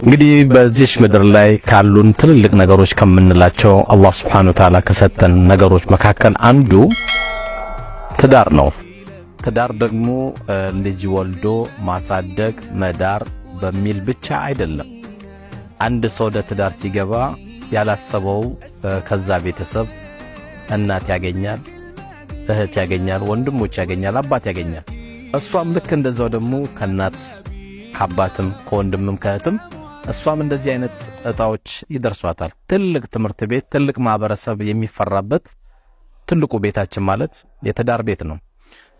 እንግዲህ በዚህ ምድር ላይ ካሉን ትልልቅ ነገሮች ከምንላቸው አላህ Subhanahu Wa Ta'ala ከሰጠን ነገሮች መካከል አንዱ ትዳር ነው። ትዳር ደግሞ ልጅ ወልዶ ማሳደግ መዳር በሚል ብቻ አይደለም። አንድ ሰው ወደ ትዳር ሲገባ ያላሰበው ከዛ ቤተሰብ እናት ያገኛል፣ እህት ያገኛል፣ ወንድሞች ያገኛል፣ አባት ያገኛል። እሷም ልክ እንደዛው ደግሞ ከናት ከአባትም ከወንድምም ከእህትም እሷም እንደዚህ አይነት እጣዎች ይደርሷታል። ትልቅ ትምህርት ቤት ትልቅ ማህበረሰብ የሚፈራበት ትልቁ ቤታችን ማለት የትዳር ቤት ነው።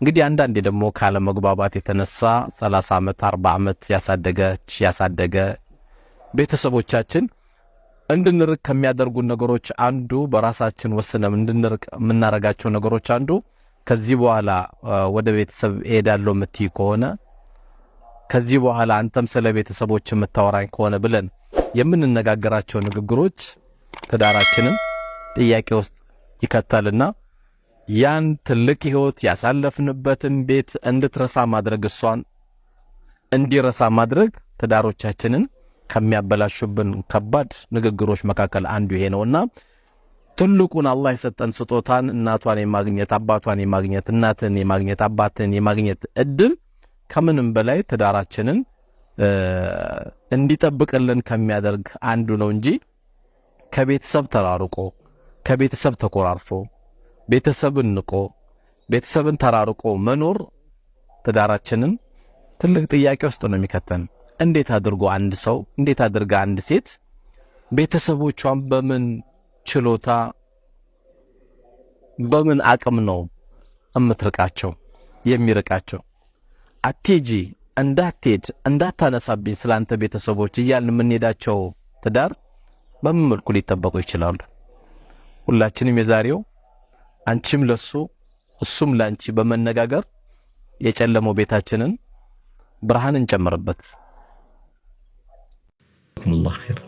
እንግዲህ አንዳንዴ ደግሞ ካለ መግባባት የተነሳ 30 ዓመት 40 ዓመት ያሳደገ ቤተሰቦቻችን እንድንርቅ ከሚያደርጉ ነገሮች አንዱ በራሳችን ወስነን እንድንርቅ የምናረጋቸው ነገሮች አንዱ ከዚህ በኋላ ወደ ቤተሰብ እሄዳለሁ የምትይ ከሆነ ከዚህ በኋላ አንተም ስለ ቤተሰቦች የምታወራኝ ከሆነ ብለን የምንነጋገራቸው ንግግሮች ትዳራችንን ጥያቄ ውስጥ ይከታልና ያን ትልቅ ህይወት ያሳለፍንበትን ቤት እንድትረሳ ማድረግ እሷን እንዲረሳ ማድረግ ትዳሮቻችንን ከሚያበላሹብን ከባድ ንግግሮች መካከል አንዱ ይሄ ነውና ትልቁን አላህ የሰጠን ስጦታን እናቷን የማግኘት አባቷን የማግኘት እናትን የማግኘት አባትን የማግኘት እድል ከምንም በላይ ትዳራችንን እንዲጠብቅልን ከሚያደርግ አንዱ ነው እንጂ ከቤተሰብ ተራርቆ ከቤተሰብ ተቆራርፎ ቤተሰብን ንቆ ቤተሰብን ተራርቆ መኖር ትዳራችንን ትልቅ ጥያቄ ውስጥ ነው የሚከተን። እንዴት አድርጎ አንድ ሰው እንዴት አድርጋ አንድ ሴት ቤተሰቦቿን በምን ችሎታ በምን አቅም ነው እምትርቃቸው የሚርቃቸው? አትጂ እንዳትሄድ እንዳታነሳብኝ ስላንተ ቤተሰቦች እያልን የምንሄዳቸው ትዳር በምን መልኩ ሊጠበቁ ይችላሉ? ሁላችንም የዛሬው አንቺም ለሱ እሱም ላንቺ በመነጋገር የጨለመው ቤታችንን ብርሃን እንጨምርበት። الله خير.